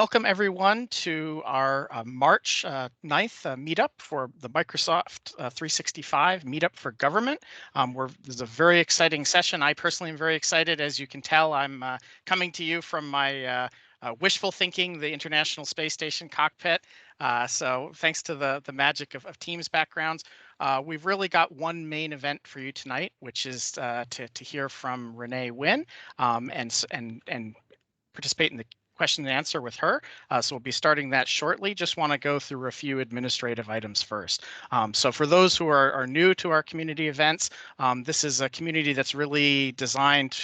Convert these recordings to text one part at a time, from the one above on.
Welcome everyone to our March 9th meetup for the Microsoft 365 Meetup for Government. This is a very exciting session. I personally am very excited. As you can tell, I'm coming to you from my wishful thinking, the International Space Station cockpit. So thanks to the magic of Teams backgrounds, we've really got one main event for you tonight, which is to hear from Renee Wynn and participate in the question and answer with her. So we'll be starting that shortly. Just want to go through a few administrative items first. So for those who are new to our community events, this is a community that's really designed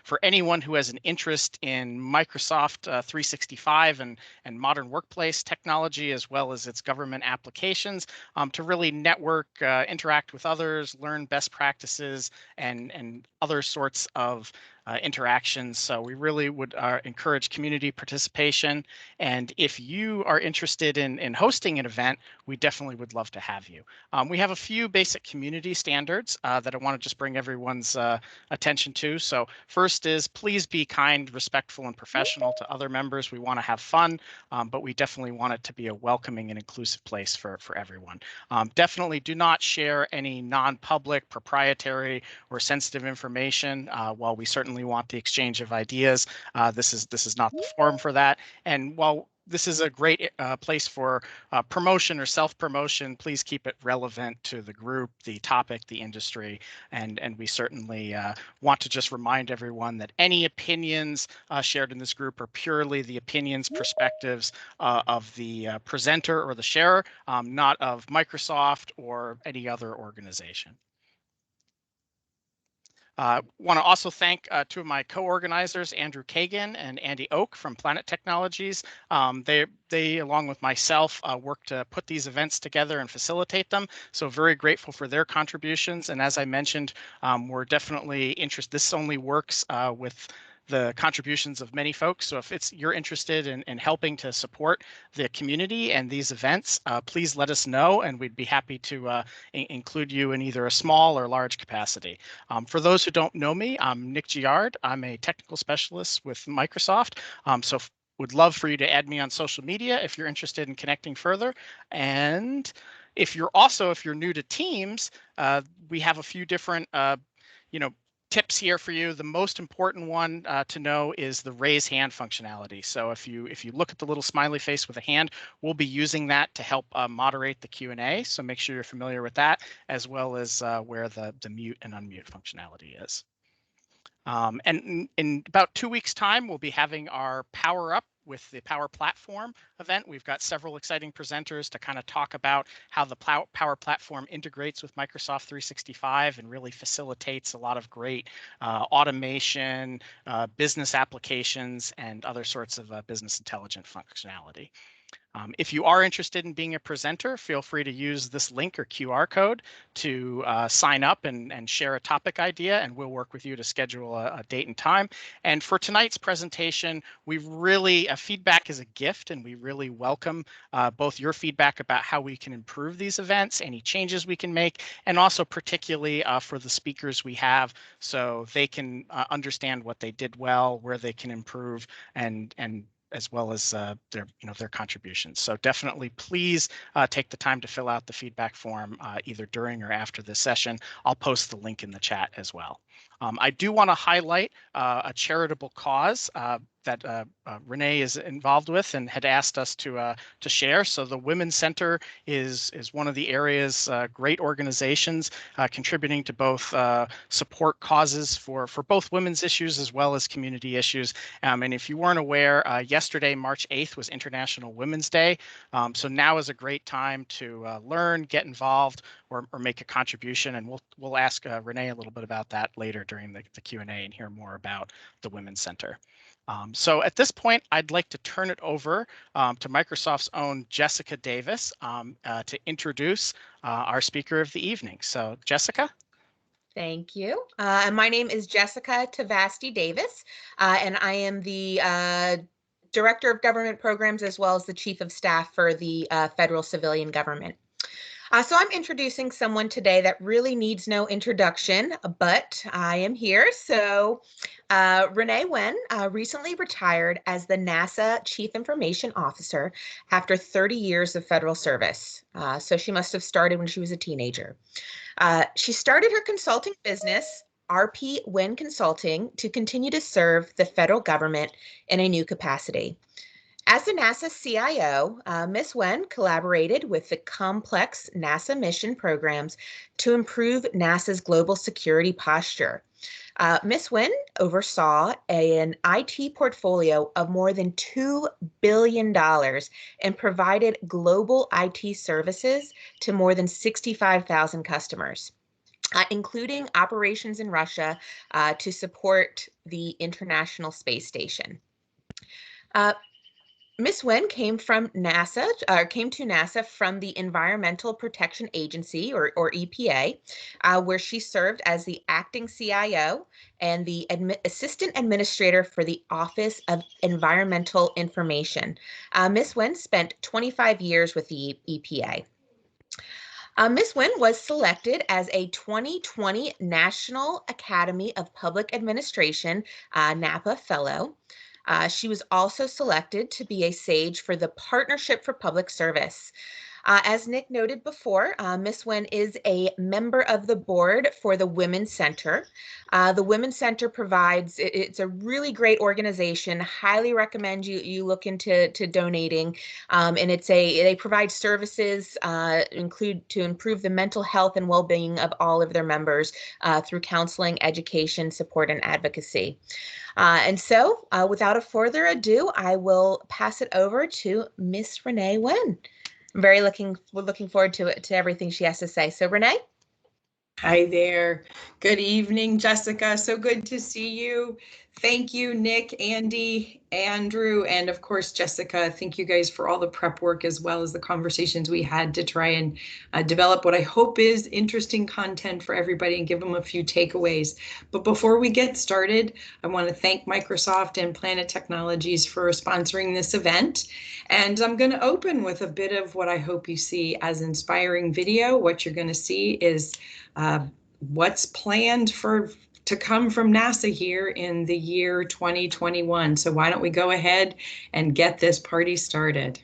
for anyone who has an interest in Microsoft 365 and modern workplace technology, as well as its government applications, to really network, interact with others, learn best practices, and other sorts of interactions. So we really would encourage community participation. And if you are interested in hosting an event, we definitely would love to have you. We have a few basic community standards that I want to just bring everyone's attention to. So first is please be kind, respectful, and professional to other members. We want to have fun, but we definitely want it to be a welcoming and inclusive place for everyone. Definitely do not share any non-public, proprietary, or sensitive information. While we certainly want the exchange of ideas, this is not the forum for that. And while this is a great place for promotion or self-promotion, please keep it relevant to the group, the topic, the industry, and we certainly want to just remind everyone that any opinions shared in this group are purely the opinions, perspectives of the presenter or the sharer, not of Microsoft or any other organization. Want to also thank two of my co-organizers, Andrew Kagan and Andy Oak from Planet Technologies. They, along with myself, work to put these events together and facilitate them. So very grateful for their contributions. And as I mentioned, we're definitely interested. This only works with the contributions of many folks. So if you're interested in helping to support the community and these events, please let us know, and we'd be happy to include you in either a small or large capacity. For those who don't know me, I'm Nick Giard. I'm a technical specialist with Microsoft. So would love for you to add me on social media if you're interested in connecting further. And if you're new to Teams, we have a few different tips here for you. The most important one to know is the raise hand functionality. So if you look at the little smiley face with a hand, we'll be using that to help moderate the Q&A. So make sure you're familiar with that, as well as where the mute and unmute functionality is. And in about 2 weeks' time, we'll be having our Power Up with the Power Platform event. We've got several exciting presenters to kind of talk about how the Power Platform integrates with Microsoft 365 and really facilitates a lot of great automation, business applications, and other sorts of business intelligence functionality. If you are interested in being a presenter, feel free to use this link or QR code to sign up and share a topic idea, and we'll work with you to schedule a date and time. And for tonight's presentation, feedback is a gift, and we really welcome both your feedback about how we can improve these events, any changes we can make, and also particularly for the speakers we have, so they can understand what they did well, where they can improve, and as well as their contributions. So definitely please take the time to fill out the feedback form either during or after this session. I'll post the link in the chat as well. I do want to highlight a charitable cause that Renee is involved with and had asked us to share. So the Women's Center is one of the area's great organizations contributing to both support causes for both women's issues as well as community issues. And if you weren't aware, yesterday, March 8th, was International Women's Day. So now is a great time to learn, get involved, or make a contribution. And we'll ask Renee a little bit about that later during the Q&A and hear more about the Women's Center. So at this point, I'd like to turn it over to Microsoft's own Jessica Davis to introduce our speaker of the evening. So Jessica. Thank you. My name is Jessica Tavasti Davis, and I am the Director of Government Programs as well as the Chief of Staff for the Federal Civilian Government. So I'm introducing someone today that really needs no introduction, but I am here. So Renee Wynn recently retired as the NASA Chief Information Officer after 30 years of federal service. So she must have started when she was a teenager. She started her consulting business, RP Wynn Consulting, to continue to serve the federal government in a new capacity. As the NASA CIO, Ms. Wynn collaborated with the complex NASA mission programs to improve NASA's global security posture. Ms. Wynn oversaw an IT portfolio of more than $2 billion and provided global IT services to more than 65,000 customers, including operations in Russia to support the International Space Station. Ms. Wynn came to NASA from the Environmental Protection Agency, or EPA, where she served as the acting CIO and the assistant administrator for the Office of Environmental Information. Ms. Wynn spent 25 years with the EPA. Ms. Wynn was selected as a 2020 National Academy of Public Administration NAPA Fellow. She was also selected to be a SAGE for the Partnership for Public Service. As Nick noted before, Ms. Wynn is a member of the board for the Women's Center. The Women's Center provides, it's a really great organization. Highly recommend you look into donating. And they provide services to improve the mental health and well-being of all of their members through counseling, education, support, and advocacy. And so without a further ado, I will pass it over to Miss Renee Wynn. I'm looking forward to everything she has to say. So Renee? Hi there. Good evening, Jessica. So good to see you. Thank you, Nick, Andy, Andrew, and of course, Jessica. Thank you guys for all the prep work as well as the conversations we had to try and develop what I hope is interesting content for everybody and give them a few takeaways. But before we get started, I want to thank Microsoft and Planet Technologies for sponsoring this event. And I'm going to open with a bit of what I hope you see as inspiring video. What you're going to see is what's planned to come from NASA here in the year 2021. So why don't we go ahead and get this party started?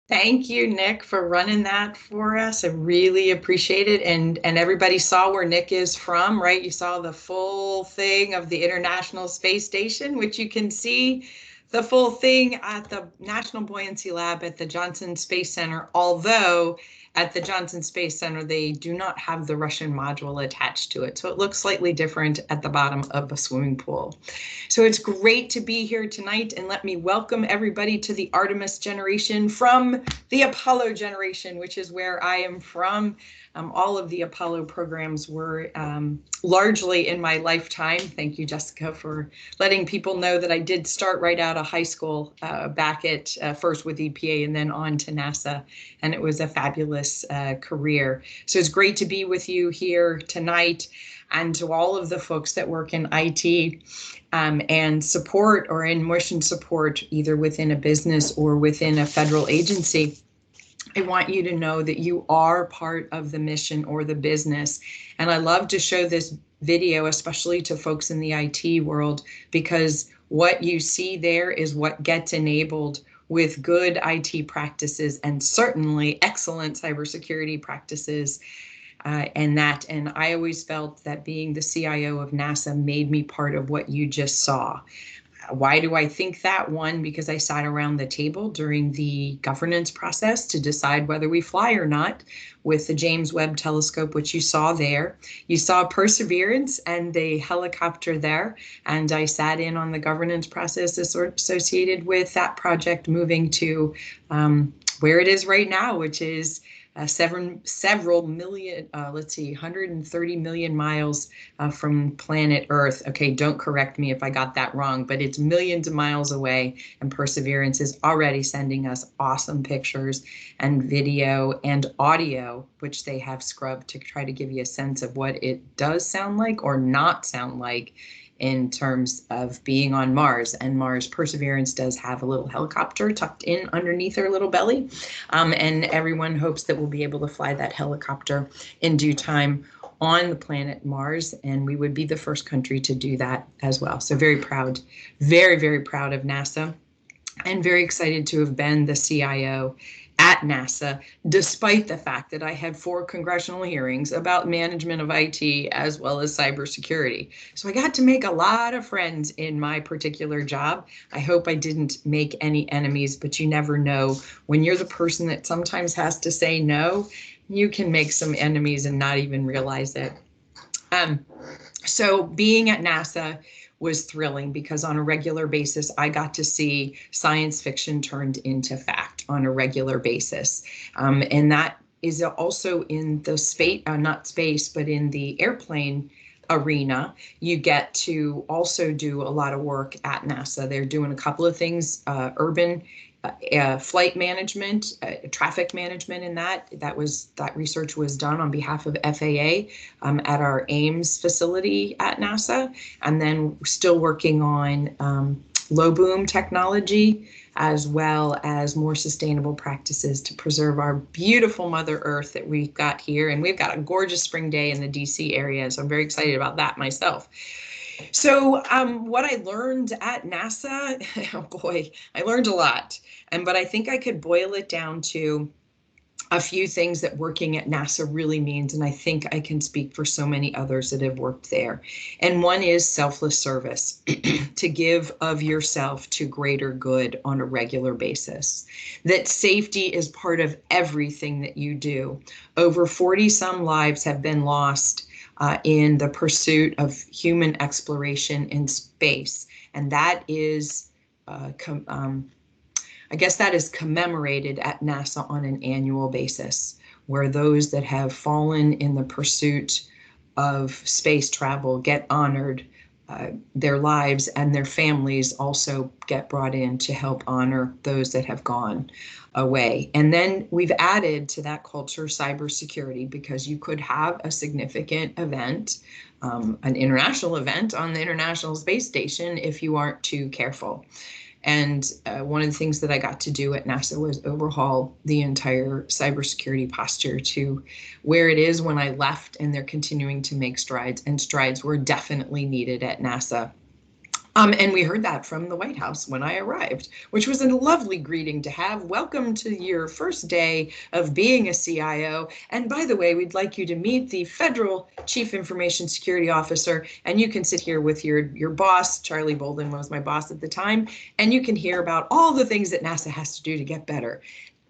Thank you, Nick, for running that for us. I really appreciate it. And everybody saw where Nick is from, right? You saw the full thing of the International Space Station, which you can see the full thing at the National Buoyancy Lab at the Johnson Space Center, although at the Johnson Space Center, they do not have the Russian module attached to it. So it looks slightly different at the bottom of a swimming pool. So it's great to be here tonight, and let me welcome everybody to the Artemis generation from the Apollo generation, which is where I am from. All of the Apollo programs were largely in my lifetime. Thank you, Jessica, for letting people know that I did start right out of high school back at first with EPA and then on to NASA. And it was a fabulous career. So it's great to be with you here tonight, and to all of the folks that work in IT and support or in mission support, either within a business or within a federal agency. I want you to know that you are part of the mission or the business. And I love to show this video, especially to folks in the IT world, because what you see there is what gets enabled with good IT practices and certainly excellent cybersecurity practices. And I always felt that being the CIO of NASA made me part of what you just saw. Why do I think that? One, because I sat around the table during the governance process to decide whether we fly or not with the James Webb Telescope, which you saw there. You saw Perseverance and the helicopter there, and I sat in on the governance process associated with that project moving to where it is right now, which is several million, 130 million miles from planet Earth. Okay, don't correct me if I got that wrong, but it's millions of miles away, and Perseverance is already sending us awesome pictures and video and audio, which they have scrubbed to try to give you a sense of what it does sound like or not sound like in terms of being on Mars. And Mars Perseverance does have a little helicopter tucked in underneath her little belly. And everyone hopes that we'll be able to fly that helicopter in due time on the planet Mars. And we would be the first country to do that as well. So very proud, very, very proud of NASA, and very excited to have been the CIO at NASA, despite the fact that I had 4 congressional hearings about management of IT as well as cybersecurity. So I got to make a lot of friends in my particular job. I hope I didn't make any enemies, but you never know. When you're the person that sometimes has to say no, you can make some enemies and not even realize it. So being at NASA was thrilling because on a regular basis, I got to see science fiction turned into fact on a regular basis. And that is also in the space, not space, but in the airplane arena. You get to also do a lot of work at NASA. They're doing a couple of things, urban flight management, traffic management in that research was done on behalf of FAA at our Ames facility at NASA, and then still working on low boom technology as well as more sustainable practices to preserve our beautiful Mother Earth that we've got here. And we've got a gorgeous spring day in the DC area, so I'm very excited about that myself. So what I learned at NASA, oh boy, I learned a lot. But I think I could boil it down to a few things that working at NASA really means, and I think I can speak for so many others that have worked there. And one is selfless service, to give of yourself to greater good on a regular basis. That safety is part of everything that you do. Over 40 some lives have been lost in the pursuit of human exploration in space. And that is, I guess that is commemorated at NASA on an annual basis, where those that have fallen in the pursuit of space travel get honored, their lives and their families also get brought in to help honor those that have gone away. And then we've added to that culture cybersecurity, because you could have a significant event, an international event on the International Space Station if you aren't too careful. And one of the things that I got to do at NASA was overhaul the entire cybersecurity posture to where it is when I left, and they're continuing to make strides, and strides were definitely needed at NASA. And we heard that from the White House when I arrived, which was a lovely greeting to have. Welcome to your first day of being a CIO. And by the way, we'd like you to meet the Federal Chief Information Security Officer. And you can sit here with your boss. Charlie Bolden was my boss at the time. And you can hear about all the things that NASA has to do to get better.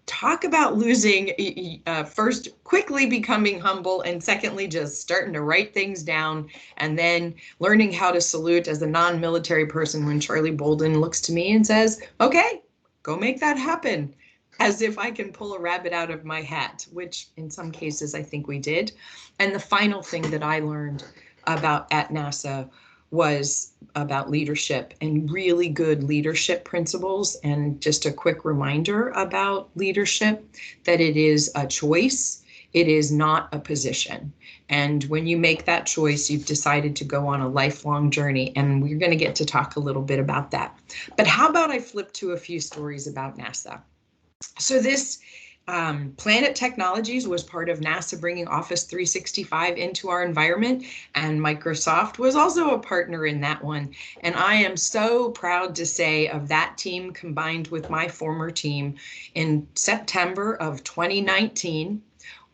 Talk about losing, first quickly becoming humble, and secondly just starting to write things down, and then learning how to salute as a non-military person when Charlie Bolden looks to me and says, okay, go make that happen, as if I can pull a rabbit out of my hat, which in some cases I think we did. And the final thing that I learned about at NASA was about leadership and really good leadership principles. And just a quick reminder about leadership, that it is a choice. It is not a position. And when you make that choice, you've decided to go on a lifelong journey. And we're going to get to talk a little bit about that. But how about I flip to a few stories about NASA? So this Planet Technologies was part of NASA bringing Office 365 into our environment, and Microsoft was also a partner in that one. And I am so proud to say of that team combined with my former team. In September of 2019,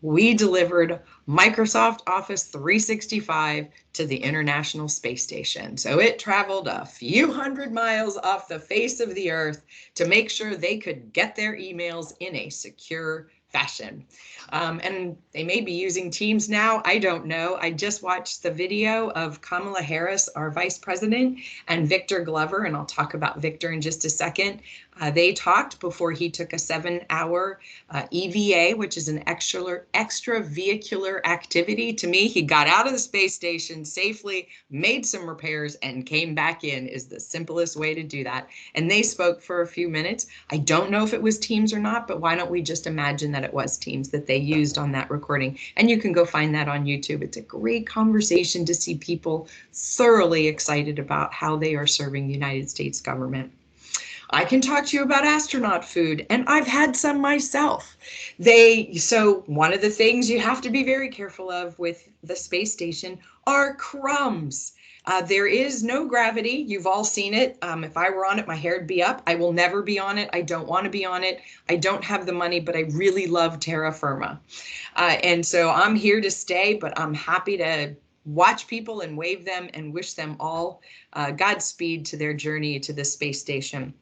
we delivered Microsoft Office 365 to the International Space Station. So it traveled a few hundred miles off the face of the earth to make sure they could get their emails in a secure fashion. And they may be using Teams now. I don't know. I just watched the video of Kamala Harris, our vice president, and Victor Glover, and I'll talk about Victor in just a second. They talked before he took a 7-hour EVA, which is an extravehicular activity. To me, he got out of the space station safely, made some repairs, and came back in, is the simplest way to do that. And they spoke for a few minutes. I don't know if it was Teams or not, but why don't we just imagine that it was Teams that they used on that recording? And you can go find that on YouTube. It's a great conversation to see people thoroughly excited about how they are serving the United States government. I can talk to you about astronaut food, and I've had some myself. So one of the things you have to be very careful of with the space station are crumbs. There is no gravity. You've all seen it. If I were on it, my hair would be up. I will never be on it. I don't want to be on it. I don't have the money, but I really love terra firma. And so I'm here to stay, but I'm happy to watch people and wave them and wish them all Godspeed to their journey to the space station.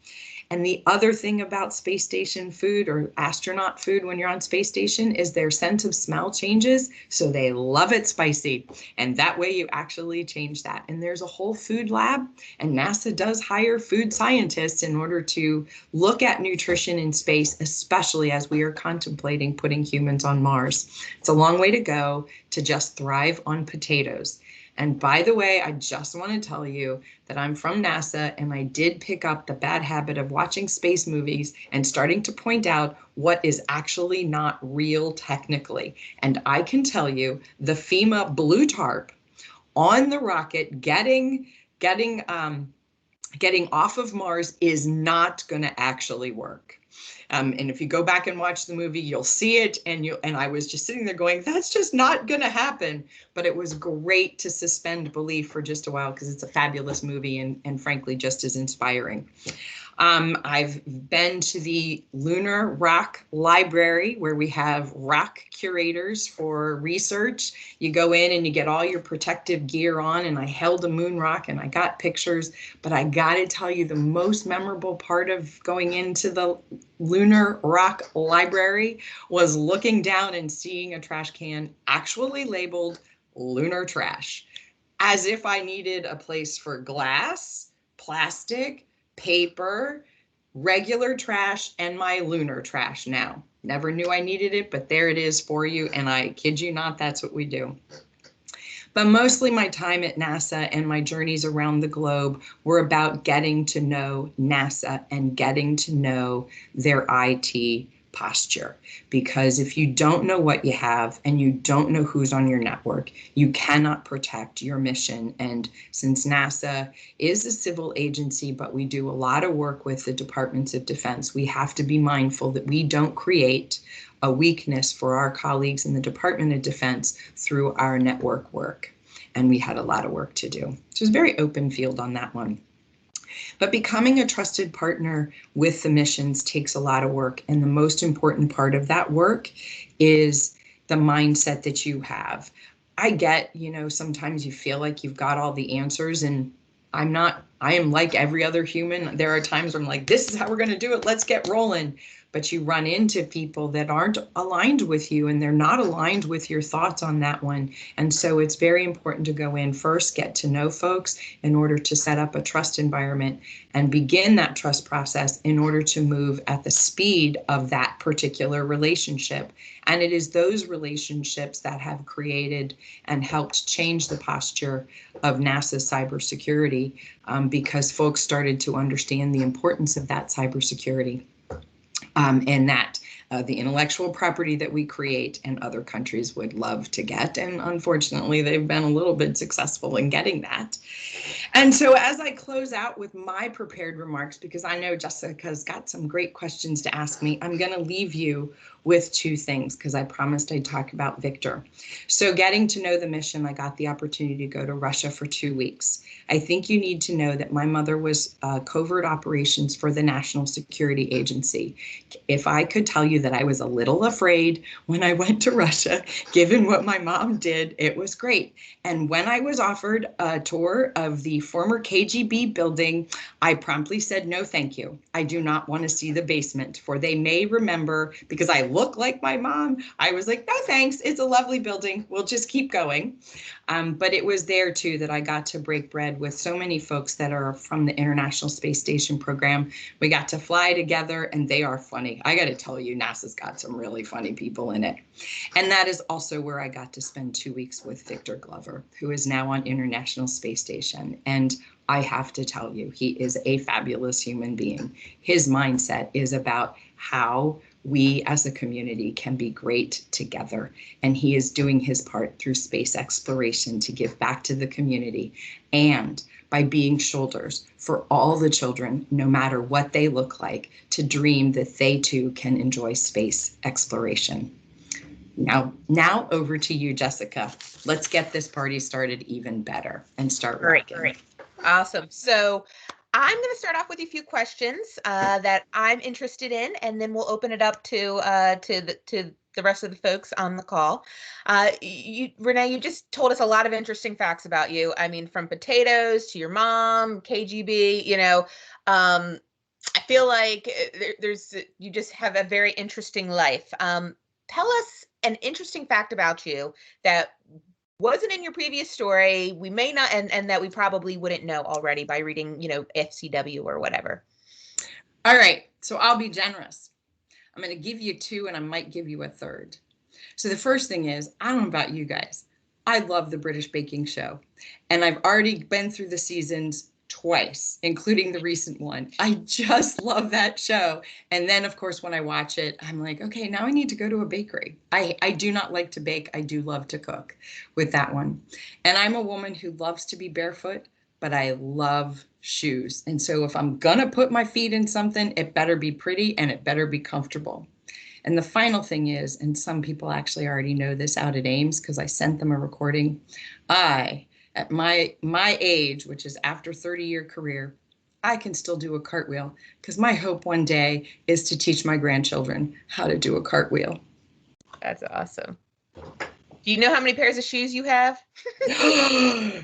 And the other thing about space station food or astronaut food when you're on space station is their sense of smell changes. So they love it spicy. And that way you actually change that. And there's a whole food lab, and NASA does hire food scientists in order to look at nutrition in space, especially as we are contemplating putting humans on Mars. It's a long way to go to just thrive on potatoes. And by the way, I just want to tell you that I'm from NASA, and I did pick up the bad habit of watching space movies and starting to point out what is actually not real technically. And I can tell you the FEMA blue tarp on the rocket getting off of Mars is not going to actually work. And if you go back and watch the movie, you'll see it. And I was just sitting there going, that's just not going to happen. But it was great to suspend belief for just a while because it's a fabulous movie and frankly, just as inspiring. I've been to the Lunar Rock Library where we have rock curators for research. You go in and you get all your protective gear on, and I held a moon rock and I got pictures. But I got to tell you, the most memorable part of going into the Lunar Rock Library was looking down and seeing a trash can actually labeled lunar trash, as if I needed a place for glass, plastic, paper, regular trash, and my lunar trash now. Never knew I needed it, but there it is for you. And I kid you not, that's what we do. But mostly my time at NASA and my journeys around the globe were about getting to know NASA and getting to know their IT posture. Because if you don't know what you have and you don't know who's on your network, you cannot protect your mission. And since NASA is a civil agency, but we do a lot of work with the Departments of Defense, we have to be mindful that we don't create a weakness for our colleagues in the Department of Defense through our network work. And we had a lot of work to do. So it was a very open field on that one. But becoming a trusted partner with the missions takes a lot of work. And the most important part of that work is the mindset that you have. I get, sometimes you feel like you've got all the answers, and I am like every other human. There are times where I'm like, this is how we're going to do it. Let's get rolling. But you run into people that aren't aligned with you, and they're not aligned with your thoughts on that one. And so it's very important to go in first, get to know folks in order to set up a trust environment and begin that trust process in order to move at the speed of that particular relationship. And it is those relationships that have created and helped change the posture of NASA's cybersecurity, because folks started to understand the importance of that cybersecurity. And that the intellectual property that we create and other countries would love to get. And unfortunately, they've been a little bit successful in getting that. And so as I close out with my prepared remarks, because I know Jessica's got some great questions to ask me, I'm going to leave you with two things, because I promised I'd talk about Victor. So getting to know the mission, I got the opportunity to go to Russia for 2 weeks. I think you need to know that my mother was covert operations for the National Security Agency. If I could tell you that I was a little afraid when I went to Russia, given what my mom did, it was great. And when I was offered a tour of the former KGB building, I promptly said, no, thank you. I do not want to see the basement, for they may remember, because I look like my mom, I was like, no, thanks. It's a lovely building. We'll just keep going. But it was there too that I got to break bread with so many folks that are from the International Space Station program. We got to fly together, and they are funny. I got to tell you, NASA's got some really funny people in it. And that is also where I got to spend 2 weeks with Victor Glover, who is now on International Space Station. And I have to tell you, he is a fabulous human being. His mindset is about how we as a community can be great together. And he is doing his part through space exploration to give back to the community, and by being shoulders for all the children, no matter what they look like, to dream that they too can enjoy space exploration. Now over to you, Jessica. Let's get this party started even better and start rocking. Great. Awesome. So I'm going to start off with a few questions that I'm interested in, and then we'll open it up to the rest of the folks on the call. Renee, you just told us a lot of interesting facts about you. I mean, from potatoes to your mom, KGB. I feel like you just have a very interesting life. Tell us an interesting fact about you that wasn't in your previous story, we may not, and that we probably wouldn't know already by reading, FCW or whatever. All right, so I'll be generous. I'm going to give you 2, and I might give you a third. So the first thing is, I don't know about you guys, I love the British Baking Show, and I've already been through the seasons twice, including the recent one. I just love that show. And then, of course, when I watch it, I'm like, okay, now I need to go to a bakery. I do not like to bake. I do love to cook with that one. And I'm a woman who loves to be barefoot, but I love shoes. And so if I'm going to put my feet in something, it better be pretty and it better be comfortable. And the final thing is, and some people actually already know this out at Ames because I sent them a recording, at my age, which is after 30-year career, I can still do a cartwheel, because my hope one day is to teach my grandchildren how to do a cartwheel. That's awesome. Do you know how many pairs of shoes you have? Yeah.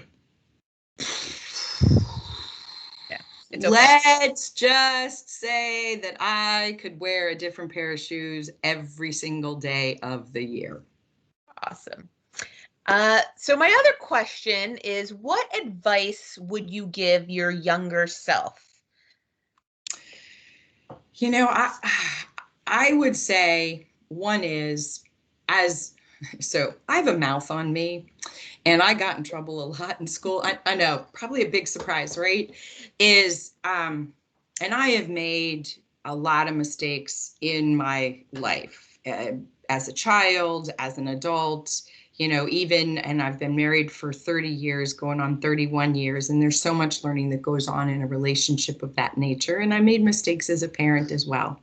It's okay. Let's just say that I could wear a different pair of shoes every single day of the year. Awesome. So my other question is, what advice would you give your younger self? I would say one is, so I have a mouth on me, and I got in trouble a lot in school. I know, probably a big surprise, right? And I have made a lot of mistakes in my life, as a child, as an adult, and I've been married for 30 years, going on 31 years, and there's so much learning that goes on in a relationship of that nature. And I made mistakes as a parent as well.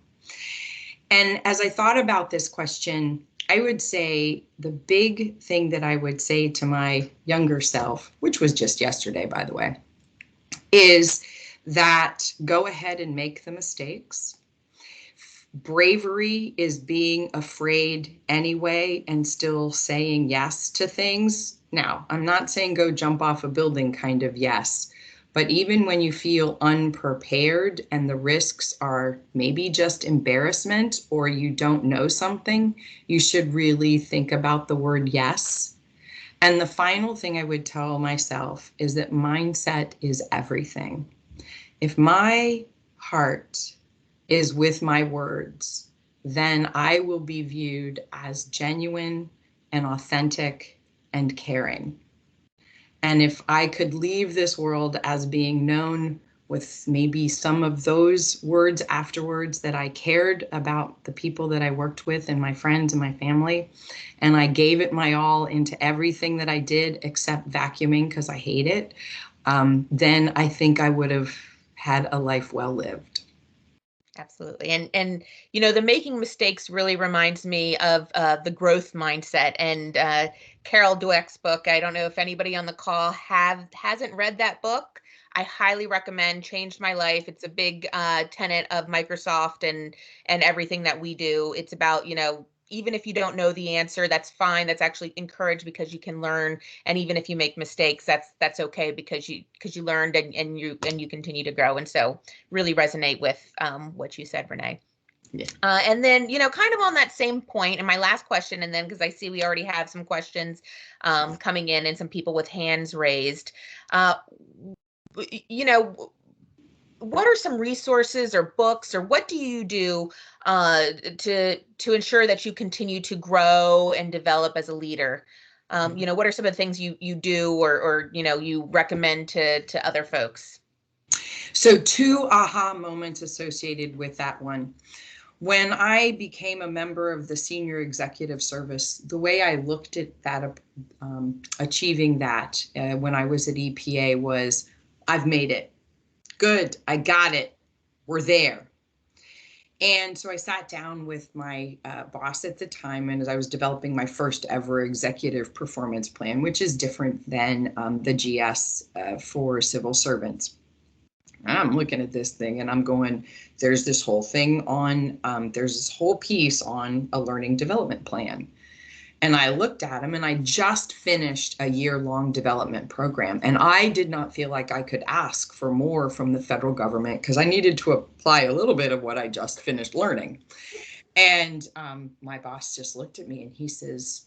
And as I thought about this question, I would say the big thing that I would say to my younger self, which was just yesterday, by the way, is that go ahead and make the mistakes. Bravery is being afraid anyway and still saying yes to things. Now, I'm not saying go jump off a building kind of yes, but even when you feel unprepared and the risks are maybe just embarrassment or you don't know something, you should really think about the word yes. And the final thing I would tell myself is that mindset is everything. If my heart is with my words, then I will be viewed as genuine and authentic and caring. And if I could leave this world as being known with maybe some of those words afterwards, that I cared about the people that I worked with and my friends and my family, and I gave it my all into everything that I did except vacuuming because I hate it, then I think I would have had a life well lived. Absolutely. And the making mistakes really reminds me of the growth mindset and Carol Dweck's book. I don't know if anybody on the call hasn't read that book. I highly recommend. Changed my life. It's a big tenet of Microsoft and everything that we do. It's about, even if you don't know the answer, that's fine. That's actually encouraged because you can learn. And even if you make mistakes, that's okay because you learned and you continue to grow. And so really resonate with what you said, Renee. Yeah. And then, kind of on that same point, and my last question, and then because I see we already have some questions coming in and some people with hands raised, what are some resources or books, or what do you do to ensure that you continue to grow and develop as a leader? What are some of the things you do or you recommend to other folks? So 2 aha moments associated with that one. When I became a member of the senior executive service, the way I looked at that, achieving that when I was at EPA was, I've made it. Good, I got it. We're there. And so I sat down with my boss at the time, and as I was developing my first ever executive performance plan, which is different than the GS for civil servants. I'm looking at this thing and I'm going, there's this whole thing on, there's this whole piece on a learning development plan. And I looked at him, and I just finished a year-long development program. And I did not feel like I could ask for more from the federal government because I needed to apply a little bit of what I just finished learning. And my boss just looked at me and he says,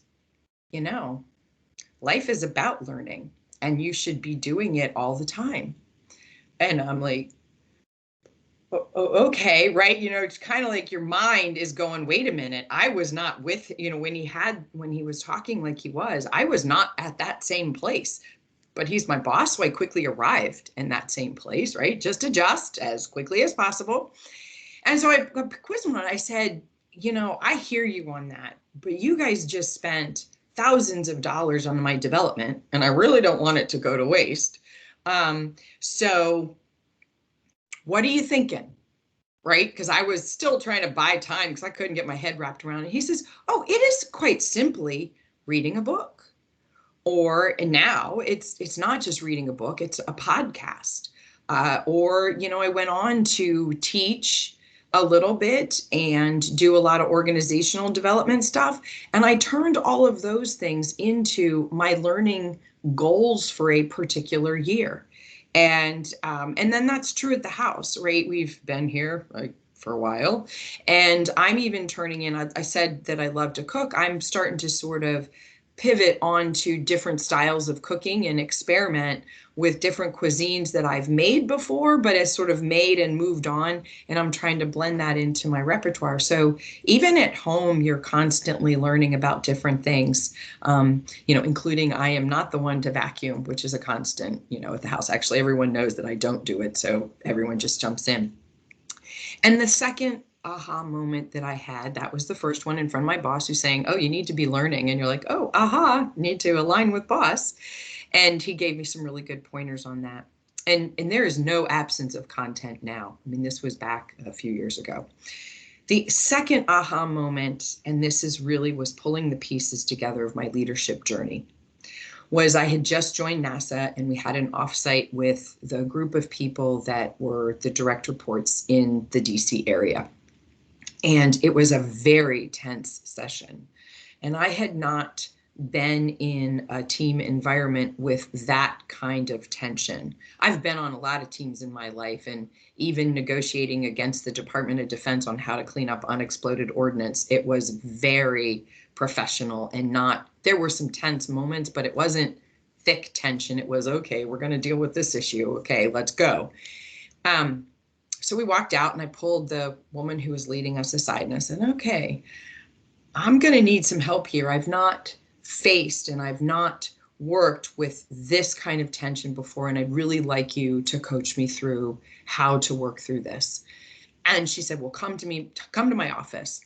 life is about learning and you should be doing it all the time. And I'm like, okay, right? It's kind of like your mind is going, wait a minute, I was not with, when he was talking like he was, I was not at that same place, but he's my boss. So I quickly arrived in that same place, right? Just adjust as quickly as possible. And so I quizzed him on it. I said, I hear you on that, but you guys just spent thousands of dollars on my development and I really don't want it to go to waste. So what are you thinking? Right? Because I was still trying to buy time because I couldn't get my head wrapped around it. He says, oh, it is quite simply reading a book. And now it's not just reading a book, it's a podcast. I went on to teach a little bit and do a lot of organizational development stuff. And I turned all of those things into my learning goals for a particular year. And then that's true at the house, right? We've been here for a while, and I'm even turning in, I said that I love to cook. I'm starting to sort of pivot onto different styles of cooking and experiment with different cuisines that I've made before, but has sort of made and moved on. And I'm trying to blend that into my repertoire. So even at home, you're constantly learning about different things, including I am not the one to vacuum, which is a constant, at the house. Actually, everyone knows that I don't do it. So everyone just jumps in. And the second aha moment that I had, that was the first one in front of my boss who's saying, oh, you need to be learning. And you're like, oh, aha, need to align with boss. And he gave me some really good pointers on that. And there is no absence of content now. I mean, this was back a few years ago. The second aha moment, and this was pulling the pieces together of my leadership journey, was I had just joined NASA, and we had an offsite with the group of people that were the direct reports in the DC area. And it was a very tense session. And I had not been in a team environment with that kind of tension. I've been on a lot of teams in my life, and even negotiating against the Department of Defense on how to clean up unexploded ordnance. It was very professional, and not, there were some tense moments, but it wasn't thick tension. It was, okay, we're going to deal with this issue. Okay, let's go. So we walked out, and I pulled the woman who was leading us aside, and I said, okay, I'm going to need some help here. I've not faced and I've not worked with this kind of tension before, and I'd really like you to coach me through how to work through this. And she said, well, come to my office.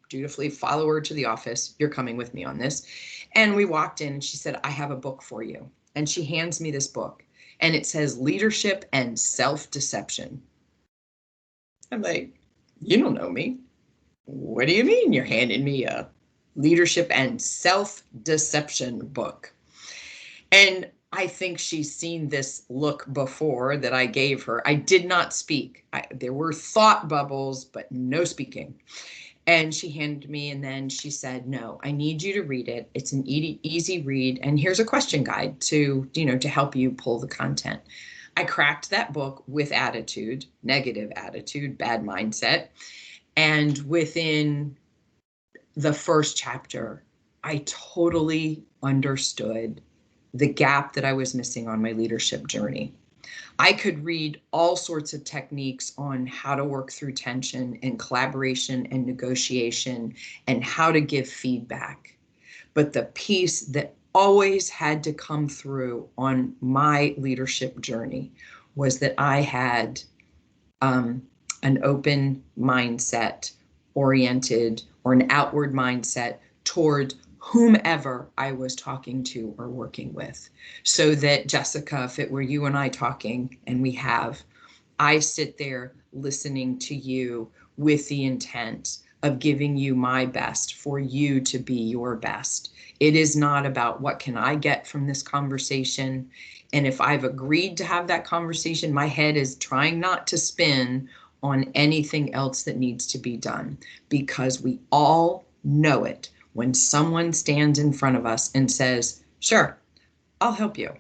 Dutifully follow her to the office. You're coming with me on this. And we walked in, and she said, I have a book for you. And she hands me this book, and it says Leadership and Self-Deception. I'm like, you don't know me. What do you mean you're handing me a leadership and self-deception book? And I think she's seen this look before that I gave her. I did not speak. There were thought bubbles, but no speaking. And she handed me, and then she said, no, I need you to read it. It's an easy read. And here's a question guide to help you pull the content. I cracked that book with attitude, negative attitude, bad mindset. And within the first chapter, I totally understood the gap that I was missing on my leadership journey. I could read all sorts of techniques on how to work through tension and collaboration and negotiation and how to give feedback. But the piece that always had to come through on my leadership journey was that I had an open mindset oriented, or an outward mindset toward whomever I was talking to or working with. So that, Jessica, if it were you and I talking, and I sit there listening to you with the intent of giving you my best for you to be your best. It is not about what can I get from this conversation. And if I've agreed to have that conversation, my head is trying not to spin on anything else that needs to be done, because we all know it when someone stands in front of us and says, sure, I'll help you.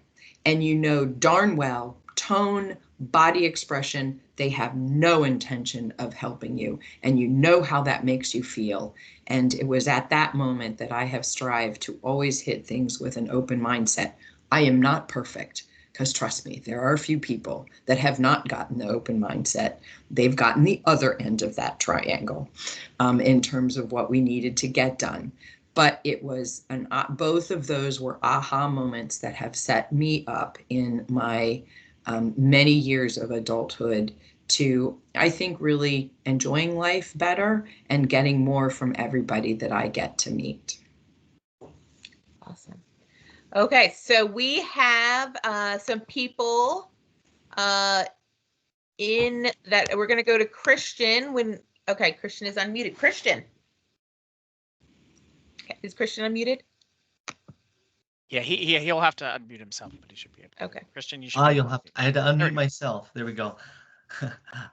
And you know darn well, tone, body expression, they have no intention of helping you. And you know how that makes you feel. And it was at that moment that I have strived to always hit things with an open mindset. I am not perfect. Because trust me, there are a few people that have not gotten the open mindset. They've gotten the other end of that triangle in terms of what we needed to get done. But it was both of those were aha moments that have set me up in my many years of adulthood to, I think, really enjoying life better and getting more from everybody that I get to meet. Awesome. Okay, so we have some people in that. We're going to go to Christian okay, Christian is unmuted. Christian. Okay, is Christian unmuted? Yeah, he'll have to unmute himself, but he should be able to. Okay. Christian, you should. I had to unmute myself. There we go.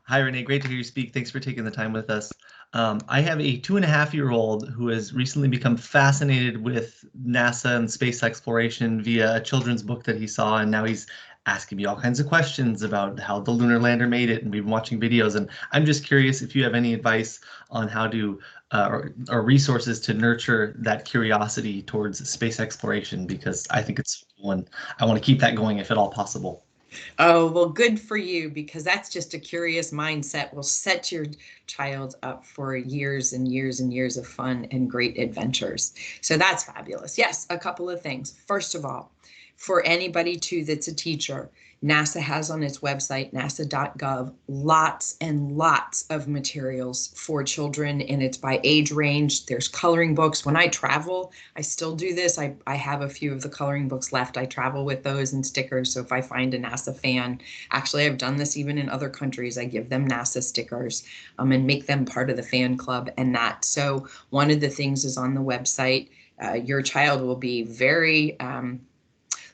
Hi, Renee. Great to hear you speak. Thanks for taking the time with us. I have a 2.5-year-old who has recently become fascinated with NASA and space exploration via a children's book that he saw, and now he's asking me all kinds of questions about how the lunar lander made it, and we've been watching videos. And I'm just curious if you have any advice on how to or resources to nurture that curiosity towards space exploration, because I think it's one I want to keep that going if at all possible. Oh, well, good for you, because that's just a curious mindset will set your child up for years and years and years of fun and great adventures. So that's fabulous. Yes, a couple of things. First of all, for anybody too that's a teacher, NASA has on its website, nasa.gov, lots and lots of materials for children, and it's by age range. There's coloring books. When I travel, I still do this. I have a few of the coloring books left. I travel with those and stickers. So if I find a NASA fan, actually I've done this even in other countries, I give them NASA stickers and make them part of the fan club and that. So one of the things is on the website. Your child will be very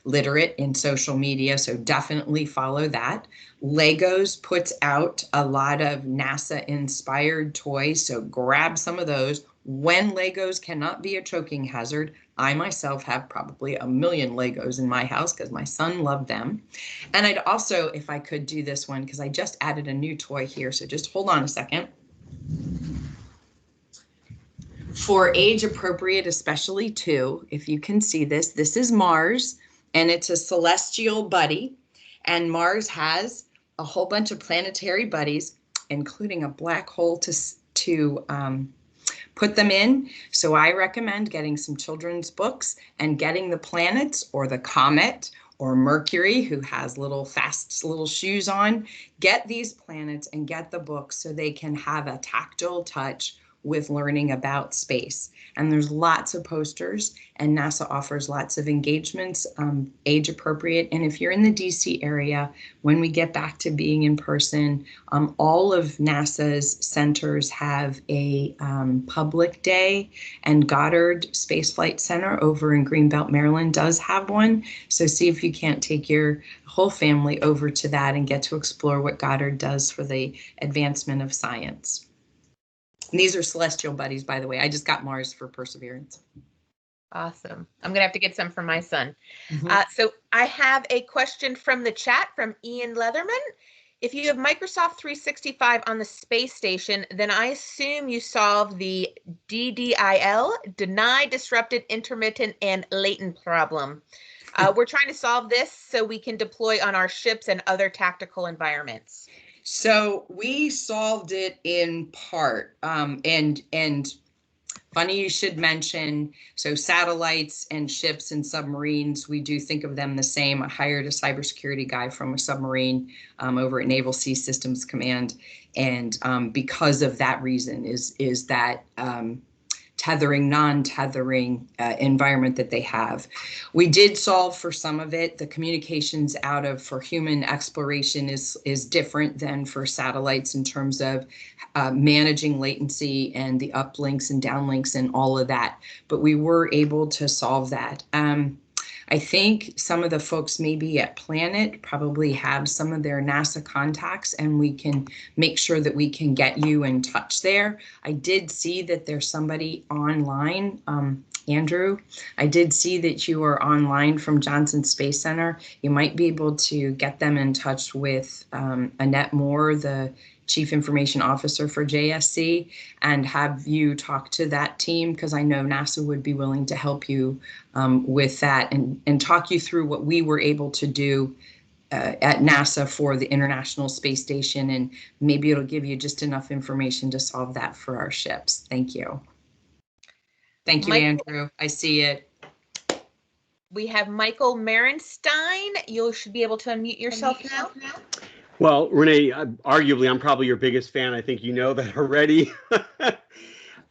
literate in social media, so definitely follow that. Legos puts out a lot of NASA inspired toys, so grab some of those. When Legos cannot be a choking hazard, I myself have probably 1,000,000 Legos in my house because my son loved them. And I'd also, if I could do this one, because I just added a new toy here, so just hold on a second. For age appropriate, especially too, if you can see this, this is Mars, and it's a celestial buddy. And Mars has a whole bunch of planetary buddies, including a black hole to put them in. So I recommend getting some children's books and getting the planets or the comet or Mercury, who has fast little shoes on. Get these planets and get the books so they can have a tactile touch with learning about space. And there's lots of posters, and NASA offers lots of engagements, age appropriate. And if you're in the DC area, when we get back to being in person, all of NASA's centers have a public day, and Goddard Space Flight Center over in Greenbelt, Maryland does have one. So see if you can't take your whole family over to that and get to explore what Goddard does for the advancement of science. And these are celestial buddies, by the way. I just got Mars for Perseverance. Awesome. I'm going to have to get some for my son. So I have a question from the chat from Ian Leatherman. If you have Microsoft 365 on the space station, then I assume you solve the DDIL, deny, disrupted, intermittent, and latent problem. We're trying to solve this so we can deploy on our ships and other tactical environments. So we solved it in part, and funny you should mention, so satellites and ships and submarines, we do think of them the same. I hired a cybersecurity guy from a submarine over at Naval Sea Systems Command, and because of that reason is that tethering, non-tethering environment that they have. We did solve for some of it. The communications for human exploration is different than for satellites in terms of managing latency and the uplinks and downlinks and all of that. But we were able to solve that. I think some of the folks maybe at Planet probably have some of their NASA contacts, and we can make sure that we can get you in touch there. I did see that there's somebody online, Andrew. I did see that you are online from Johnson Space Center. You might be able to get them in touch with Annette Moore, the Chief Information Officer for JSC, and have you talk to that team, because I know NASA would be willing to help you with that and talk you through what we were able to do at NASA for the International Space Station, and maybe it'll give you just enough information to solve that for our ships. Thank you. Thank you, Andrew. I see it. We have Michael Marenstein. You should be able to unmute yourself now. Well, Renee, arguably, I'm probably your biggest fan. I think you know that already.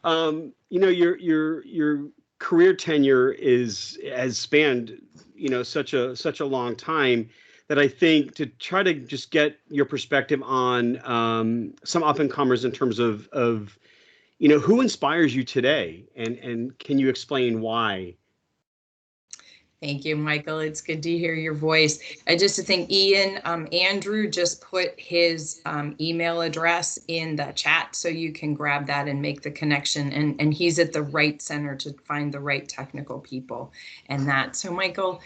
You know, your career tenure has spanned, you know, such a long time that I think to try to just get your perspective on some up and comers in terms of you know, who inspires you today, and can you explain why? Thank you, Michael. It's good to hear your voice. I just think Ian, Andrew just put his email address in the chat, so you can grab that and make the connection. And he's at the right center to find the right technical people and that. So Michael,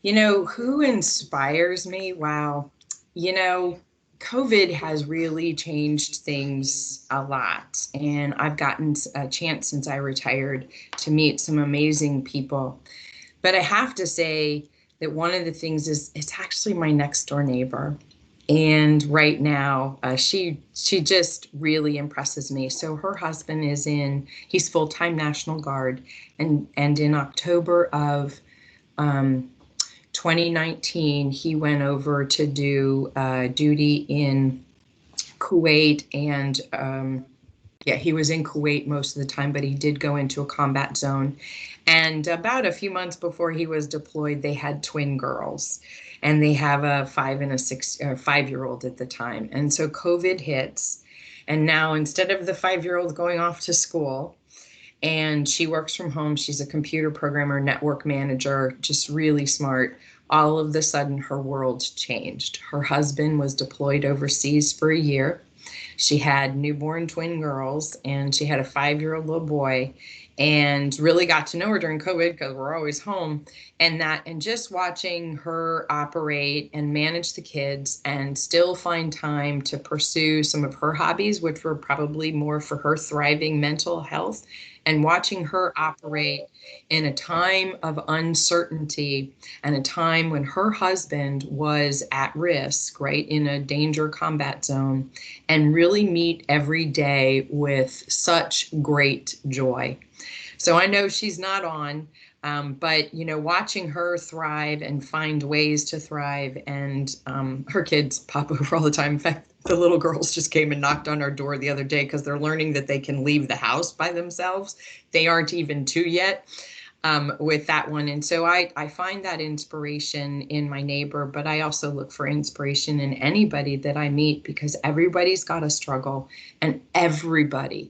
you know, who inspires me? Wow. You know, COVID has really changed things a lot. And I've gotten a chance since I retired to meet some amazing people. But I have to say that one of the things is it's actually my next door neighbor. And right now, she just really impresses me. So her husband he's full-time National Guard. And in October of 2019, he went over to do duty in Kuwait. And he was in Kuwait most of the time, but he did go into a combat zone. And about a few months before he was deployed, they had twin girls, and they have a 5 and a 5-year-old at the time. And so COVID hits, and now instead of the 5-year-old going off to school, and she works from home, she's a computer programmer, network manager, just really smart. all of a sudden her world changed. Her husband was deployed overseas for a year. She had newborn twin girls, and she had a 5-year-old little boy, and really got to know her during COVID because we're always home. And just watching her operate and manage the kids and still find time to pursue some of her hobbies, which were probably more for her thriving mental health, and watching her operate in a time of uncertainty and a time when her husband was at risk, right, in a danger combat zone, and really meet every day with such great joy. So I know she's not on, but, you know, watching her thrive and find ways to thrive, and her kids pop over all the time. In fact, the little girls just came and knocked on our door the other day because they're learning that they can leave the house by themselves. They aren't even 2 yet. With that one. And so I find that inspiration in my neighbor, but I also look for inspiration in anybody that I meet, because everybody's got a struggle, and everybody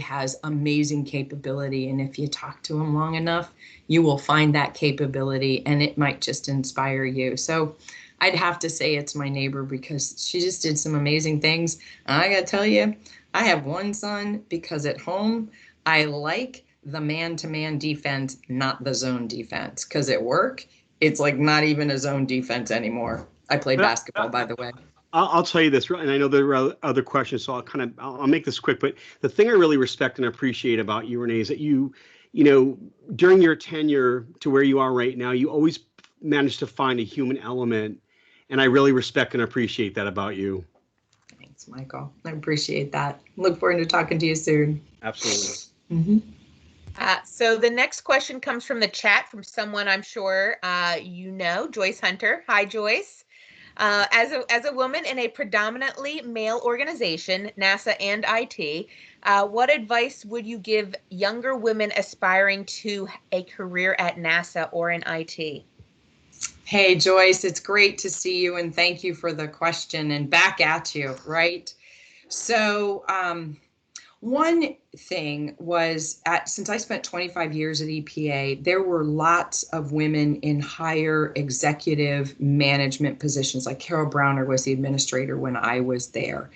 has amazing capability. And if you talk to them long enough, you will find that capability, and it might just inspire you. So I'd have to say it's my neighbor, because she just did some amazing things. And I got to tell you, I have one son because at home, I like the man-to-man defense, not the zone defense, because at work, it's like not even a zone defense anymore. I played basketball, by the way. I'll tell you this, and I know there are other questions, so I'll make this quick. But the thing I really respect and appreciate about you, Renee, is that you know, during your tenure to where you are right now, you always manage to find a human element, and I really respect and appreciate that about you. Thanks, Michael. I appreciate that. Look forward to talking to you soon. Absolutely. Mm-hmm. So the next question comes from the chat from someone I'm sure you know, Joyce Hunter. Hi, Joyce. As a woman in a predominantly male organization, NASA and IT, what advice would you give younger women aspiring to a career at NASA or in IT? Hey, Joyce, it's great to see you, and thank you for the question, and back at you, right? So, one thing was, since I spent 25 years at EPA, there were lots of women in higher executive management positions. Like Carol Browner was the administrator when I was there.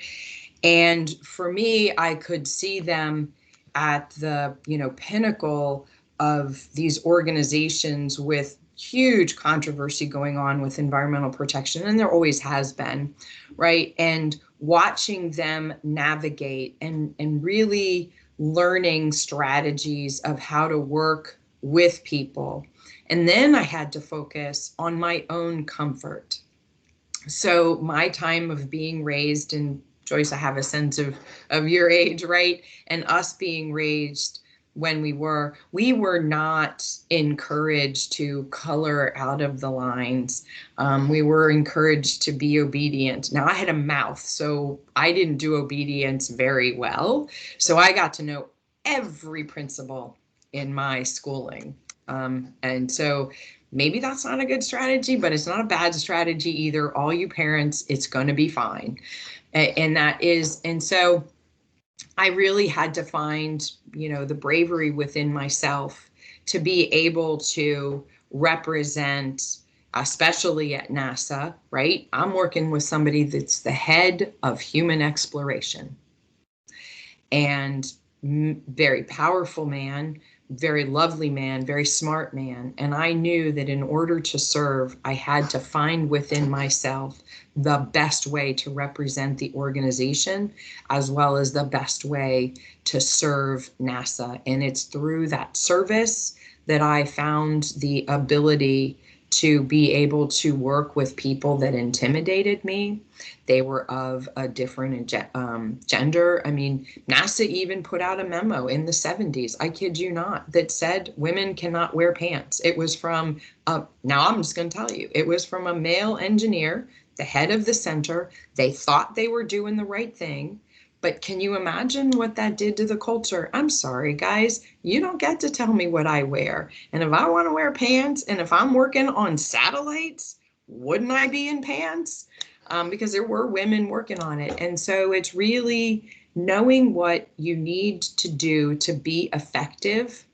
And for me, I could see them at the, pinnacle of these organizations with huge controversy going on with environmental protection, and there always has been, right? And watching them navigate and really learning strategies of how to work with people. And then I had to focus on my own comfort. So my time of being raised, and Joyce, I have a sense of your age, right? And us being raised when we were not encouraged to color out of the lines. We were encouraged to be obedient. Now, I had a mouth, so I didn't do obedience very well. So I got to know every principle in my schooling. And so maybe that's not a good strategy, but it's not a bad strategy either. All you parents, it's going to be fine. And so I really had to find, the bravery within myself to be able to represent, especially at NASA, right? I'm working with somebody that's the head of human exploration, and very powerful man, very lovely man, very smart man. And I knew that in order to serve, I had to find within myself the best way to represent the organization, as well as the best way to serve NASA. And it's through that service that I found the ability to be able to work with people that intimidated me. They were of a different gender. I mean, NASA even put out a memo in the 70s, I kid you not, that said women cannot wear pants. It was from, now I'm just going to tell you, it was from a male engineer, the head of the center. They thought they were doing the right thing. But can you imagine what that did to the culture? I'm sorry, guys, you don't get to tell me what I wear. And if I want to wear pants, and if I'm working on satellites, wouldn't I be in pants? Because there were women working on it. And so it's really knowing what you need to do to be effective,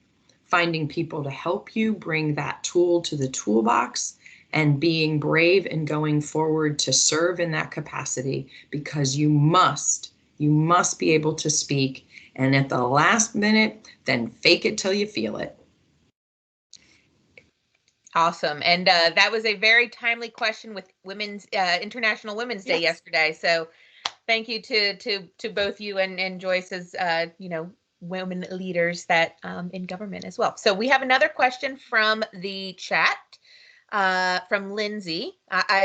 finding people to help you bring that tool to the toolbox, and being brave and going forward to serve in that capacity, because you must be able to speak, and at the last minute, then fake it till you feel it. Awesome. And that was a very timely question with Women's International Women's Day yesterday. So thank you to both you and Joyce as women leaders that in government as well. So we have another question from the chat. From Lindsay.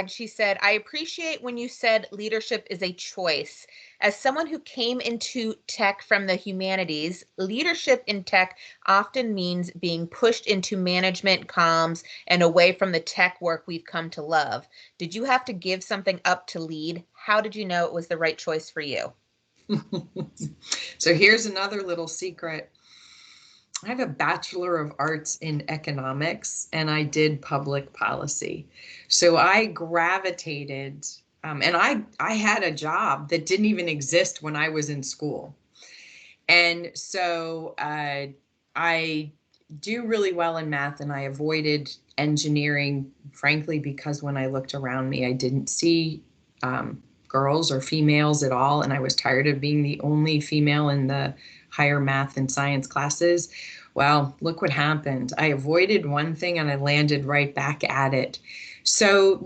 She said, I appreciate when you said leadership is a choice. As someone who came into tech from the humanities, leadership in tech often means being pushed into management comms and away from the tech work we've come to love. Did you have to give something up to lead? How did you know it was the right choice for you? So here's another little secret. I have a Bachelor of Arts in Economics, and I did public policy. So I gravitated, and I had a job that didn't even exist when I was in school. And so I do really well in math, and I avoided engineering, frankly, because when I looked around me, I didn't see girls or females at all. And I was tired of being the only female in the higher math and science classes. Well, look what happened. I avoided one thing and I landed right back at it. So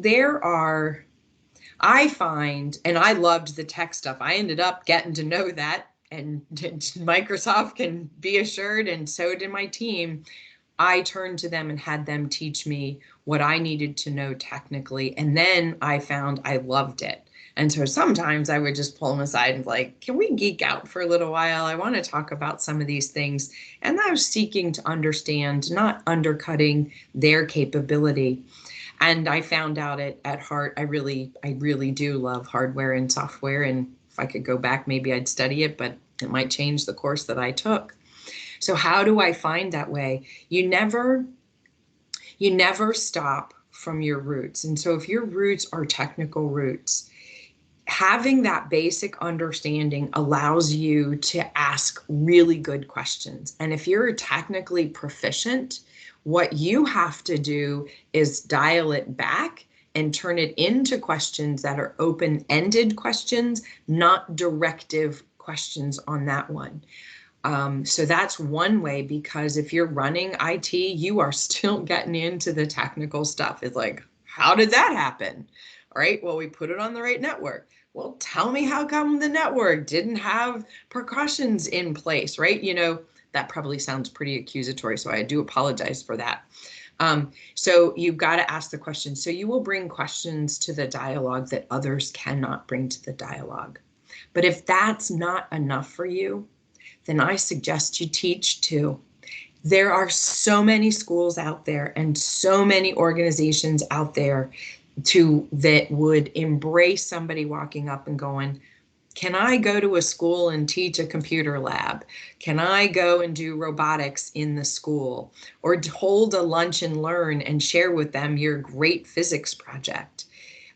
I find, and I loved the tech stuff. I ended up getting to know that, and Microsoft can be assured, and so did my team. I turned to them and had them teach me what I needed to know technically. And then I found I loved it. And so sometimes I would just pull them aside and like, can we geek out for a little while? I want to talk about some of these things. And I was seeking to understand, not undercutting their capability. And I found out at heart, I really do love hardware and software. And if I could go back, maybe I'd study it, but it might change the course that I took. So how do I find that way? You never stop from your roots. And so if your roots are technical roots, having that basic understanding allows you to ask really good questions. And if you're technically proficient, what you have to do is dial it back and turn it into questions that are open-ended questions, not directive questions on that one. So that's one way, because if you're running IT, you are still getting into the technical stuff. It's like, how did that happen? All right, well, we put it on the right network. Well, tell me how come the network didn't have precautions in place, right? That probably sounds pretty accusatory, so I do apologize for that. So you've got to ask the question. So you will bring questions to the dialogue that others cannot bring to the dialogue. But if that's not enough for you, then I suggest you teach too. There are so many schools out there and so many organizations out there that would embrace somebody walking up and going, can I go to a school and teach a computer lab? Can I go and do robotics in the school? Or hold a lunch and learn and share with them your great physics project?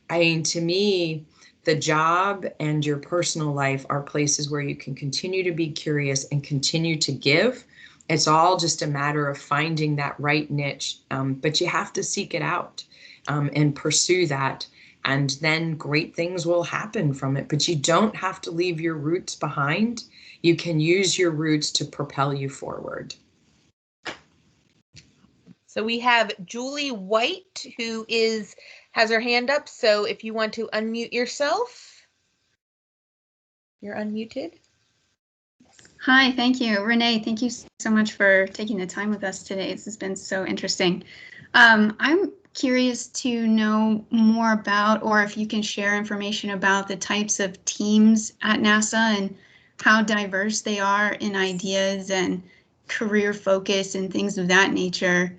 I mean, to me, the job and your personal life are places where you can continue to be curious and continue to give. It's all just a matter of finding that right niche, but you have to seek it out and pursue that. And then great things will happen from it, but you don't have to leave your roots behind. You can use your roots to propel you forward. So we have Julie White, who has her hand up. So if you want to unmute yourself, you're unmuted. Hi, thank you. Renee, thank you so much for taking the time with us today. This has been so interesting. I'm curious to know more about, or if you can share information about the types of teams at NASA and how diverse they are in ideas and career focus and things of that nature.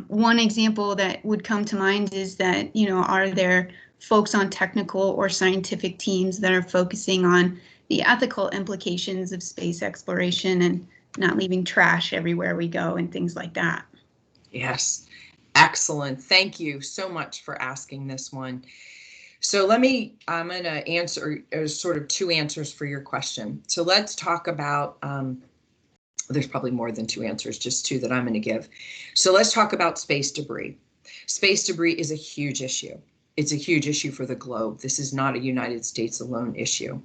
One example that would come to mind is that, are there folks on technical or scientific teams that are focusing on the ethical implications of space exploration and not leaving trash everywhere we go and things like that? Yes, excellent. Thank you so much for asking this one. So I'm going to answer sort of two answers for your question. So let's talk about, there's probably more than two answers, just two that I'm going to give. So let's talk about space debris. Space debris is a huge issue. It's a huge issue for the globe. This is not a United States alone issue.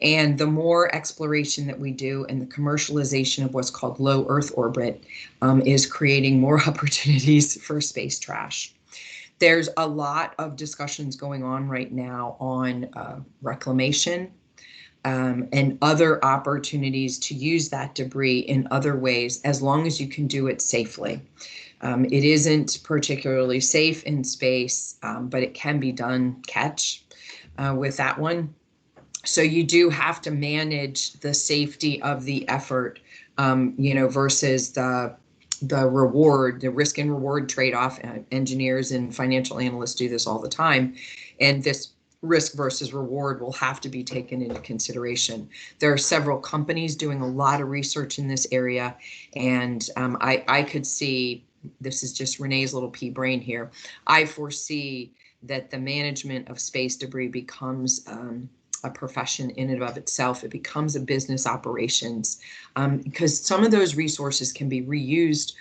And the more exploration that we do and the commercialization of what's called low Earth orbit is creating more opportunities for space trash. There's a lot of discussions going on right now on reclamation and other opportunities to use that debris in other ways, as long as you can do it safely. It isn't particularly safe in space, but it can be done with that one. So you do have to manage the safety of the effort, versus the reward, the risk and reward trade-off. Engineers and financial analysts do this all the time. And this risk versus reward will have to be taken into consideration. There are several companies doing a lot of research in this area. And I could see, this is just Renee's little pea brain here, I foresee that the management of space debris becomes a profession in and of itself. It becomes a business operations because some of those resources can be reused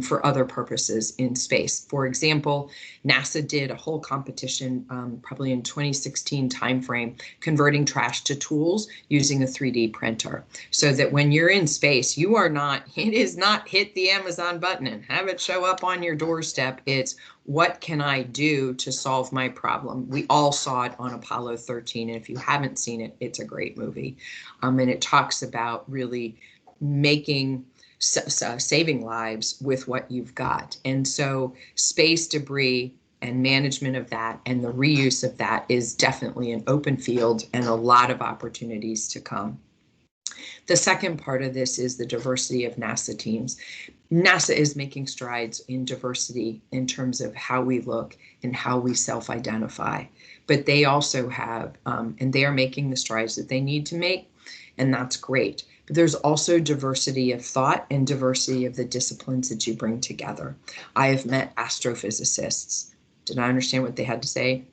for other purposes in space. For example, NASA did a whole competition probably in 2016 timeframe, converting trash to tools using a 3D printer, so that when you're in space, you are not, it is not hit the Amazon button and have it show up on your doorstep. It's what can I do to solve my problem? We all saw it on Apollo 13. And if you haven't seen it, it's a great movie. And it talks about really saving lives with what you've got. And so space debris and management of that and the reuse of that is definitely an open field and a lot of opportunities to come. The second part of this is the diversity of NASA teams. NASA is making strides in diversity in terms of how we look and how we self-identify, but they also have, and they are making the strides that they need to make, and that's great. But there's also diversity of thought and diversity of the disciplines that you bring together. I have met astrophysicists. Did I understand what they had to say?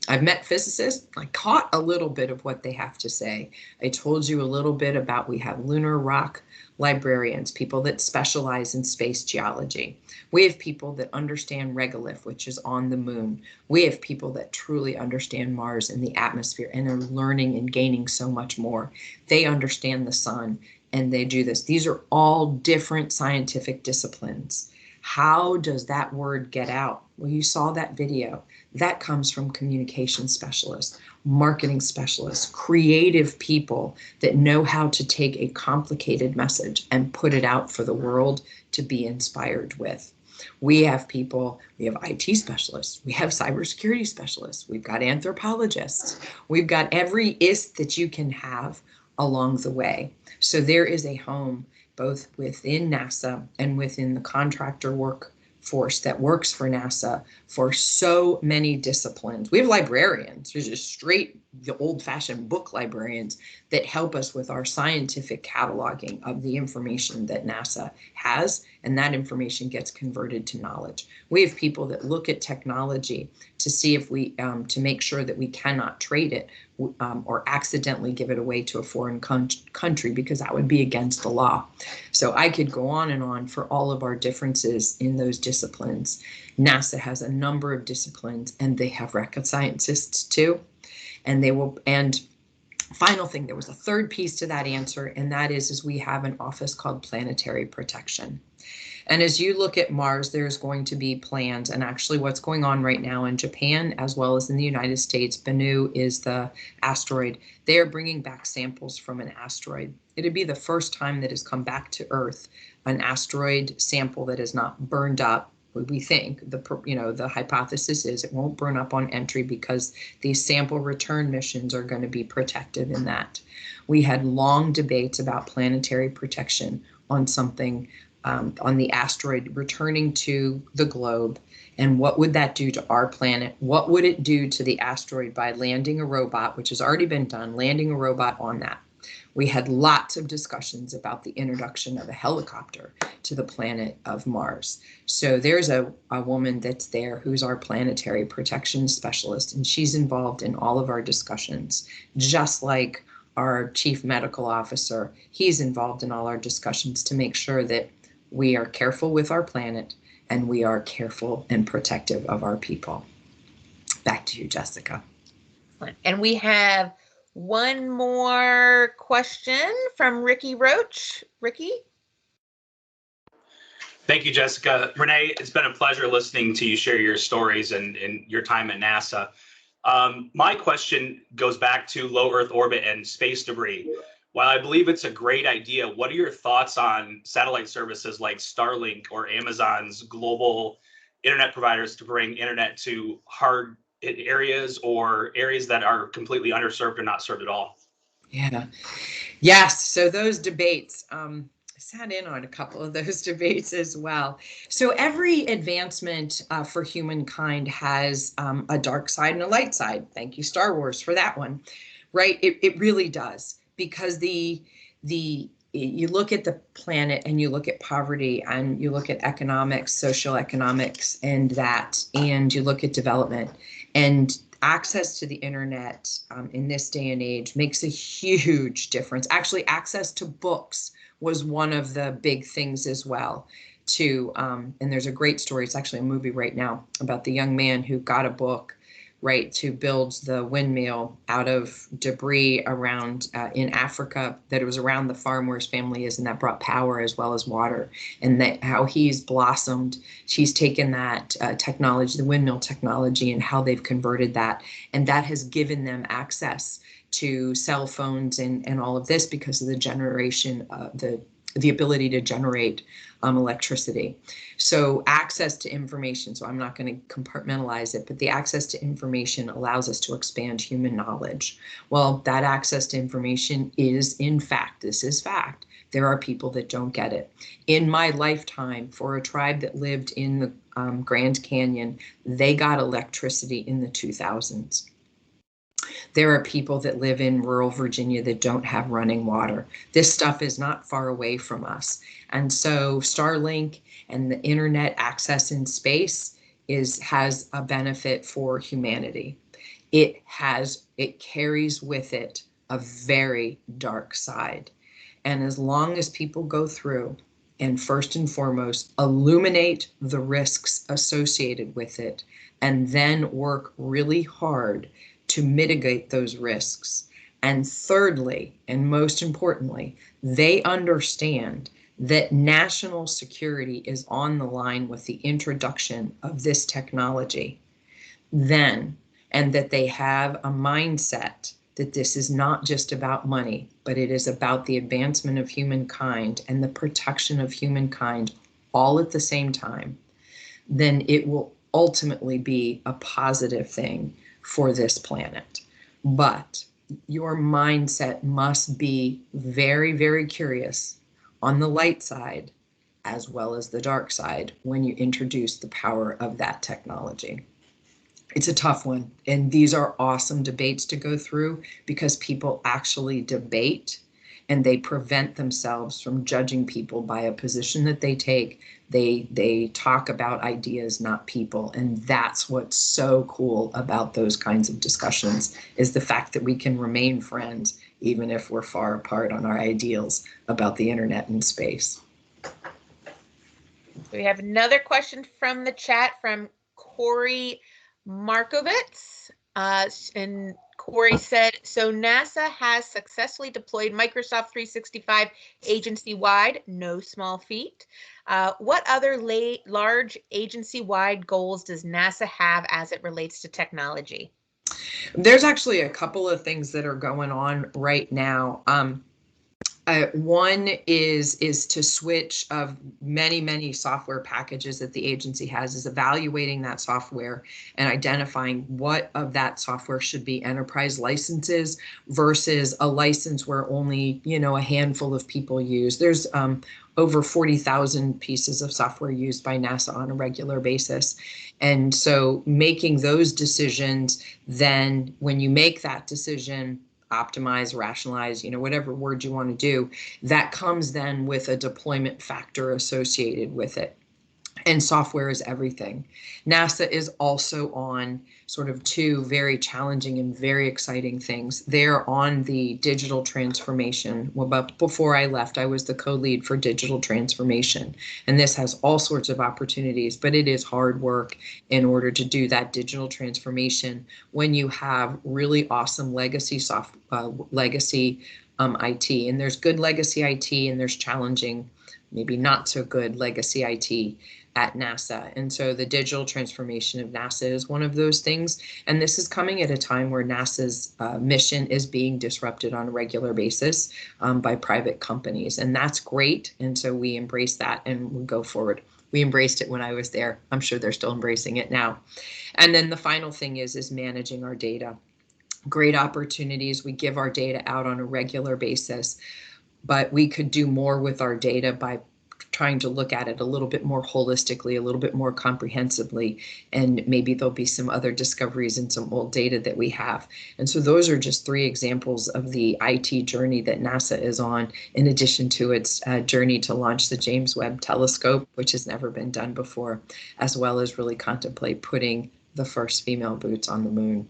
I've met physicists. I caught a little bit of what they have to say. I told you a little bit about, we have lunar rock librarians, people that specialize in space geology. We have people that understand regolith, which is on the moon. We have people that truly understand Mars and the atmosphere and are learning and gaining so much more. They understand the sun and they do this. These are all different scientific disciplines. How does that word get out? Well, you saw that video. That comes from communication specialists, marketing specialists, creative people that know how to take a complicated message and put it out for the world to be inspired with. We have people, we have IT specialists, we have cybersecurity specialists, we've got anthropologists, we've got every ist that you can have along the way. So there is a home both within NASA and within the contractor workforce that works for NASA for so many disciplines. We have librarians, there's just straight, the old-fashioned book librarians that help us with our scientific cataloging of the information that NASA has, and that information gets converted to knowledge. We have people that look at technology to see if we, to make sure that we cannot trade it or accidentally give it away to a foreign country, because that would be against the law. So I could go on and on for all of our differences in those disciplines. NASA has a number of disciplines, and they have rocket scientists too. And they will, and final thing, there was a third piece to that answer, and that is we have an office called Planetary Protection. And as you look at Mars, there's going to be plans, and actually what's going on right now in Japan, as well as in the United States, Bennu is the asteroid. They are bringing back samples from an asteroid. It'd be the first time that has come back to Earth, an asteroid sample that is not burned up. We think the hypothesis is it won't burn up on entry because these sample return missions are going to be protected in that. We had long debates about planetary protection on something on the asteroid returning to the globe, and what would that do to our planet? What would it do to the asteroid by landing a robot, which has already been done, landing a robot on that? We had lots of discussions about the introduction of a helicopter to the planet of Mars. So there's a woman that's there who's our planetary protection specialist, and she's involved in all of our discussions, just like our chief medical officer. He's involved in all our discussions to make sure that we are careful with our planet and we are careful and protective of our people. Back to you, Jessica. And we have one more question from Ricky Roach. Ricky? Thank you, Jessica. Renee, it's been a pleasure listening to you share your stories and your time at NASA. My question goes back to low Earth orbit and space debris. While I believe it's a great idea, what are your thoughts on satellite services like Starlink or Amazon's global internet providers to bring internet to hard hit areas or areas that are completely underserved or not served at all? Yeah. Yes. So those debates, I sat in on a couple of those debates as well. So every advancement for humankind has a dark side and a light side. Thank you, Star Wars, for that one. Right? It really does, because you look at the planet and you look at poverty and you look at economics, social economics, and you look at development, and access to the internet in this day and age makes a huge difference. Actually, access to books was one of the big things as well, too. And there's a great story. It's actually a movie right now about the young man who got a book, right, to build the windmill out of debris around in Africa, that it was around the farm where his family is, and that brought power as well as water. And that how he's blossomed. She's taken that technology, the windmill technology, and how they've converted that, and that has given them access to cell phones and all of this because of the generation, the ability to generate electricity. So access to information, so I'm not going to compartmentalize it, but the access to information allows us to expand human knowledge. Well, that access to information is, in fact, this is fact, there are people that don't get it. In my lifetime, for a tribe that lived in the Grand Canyon, they got electricity in the 2000s. There are people that live in rural Virginia that don't have running water. This stuff is not far away from us. And so Starlink and the internet access in space has a benefit for humanity. It carries with it a very dark side. And as long as people go through and first and foremost illuminate the risks associated with it, and then work really hard to mitigate those risks. And thirdly, and most importantly, they understand that national security is on the line with the introduction of this technology, then, and that they have a mindset that this is not just about money, but it is about the advancement of humankind and the protection of humankind all at the same time, then it will ultimately be a positive thing for this planet. But your mindset must be very, very curious on the light side as well as the dark side when you introduce the power of that technology. It's a tough one, and these are awesome debates to go through because people actually debate and they prevent themselves from judging people by a position that they take. They talk about ideas, not people. And that's what's so cool about those kinds of discussions, is the fact that we can remain friends even if we're far apart on our ideals about the internet and space. We have another question from the chat from Corey Markovitz. And Corey said, so NASA has successfully deployed Microsoft 365 agency-wide, no small feat. What other large agency-wide goals does NASA have as it relates to technology? There's actually a couple of things that are going on right now. One is to switch of many software packages that the agency has, is evaluating that software and identifying what of that software should be enterprise licenses versus a license where only, a handful of people use. There's over 40,000 pieces of software used by NASA on a regular basis. And so making those decisions, then when you make that decision, optimize, rationalize, whatever word you want to do, that comes then with a deployment factor associated with it. and software is everything. NASA is also on sort of two very challenging and very exciting things. They're on the digital transformation. Well, but before I left, I was the co-lead for digital transformation. And this has all sorts of opportunities, but it is hard work in order to do that digital transformation when you have really awesome legacy IT. And there's good legacy IT and there's challenging, maybe not so good legacy IT at NASA. And so the digital transformation of NASA is one of those things. And this is coming at a time where NASA's mission is being disrupted on a regular basis by private companies. And that's great. And so we embrace that and we go forward. We embraced it when I was there. I'm sure they're still embracing it now. And then the final thing is managing our data. Great opportunities. We give our data out on a regular basis, but we could do more with our data by trying to look at it a little bit more holistically, a little bit more comprehensively, and maybe there'll be some other discoveries in some old data that we have. And so those are just 3 examples of the IT journey that NASA is on, in addition to its journey to launch the James Webb Telescope, which has never been done before, as well as really contemplate putting the first female boots on the moon.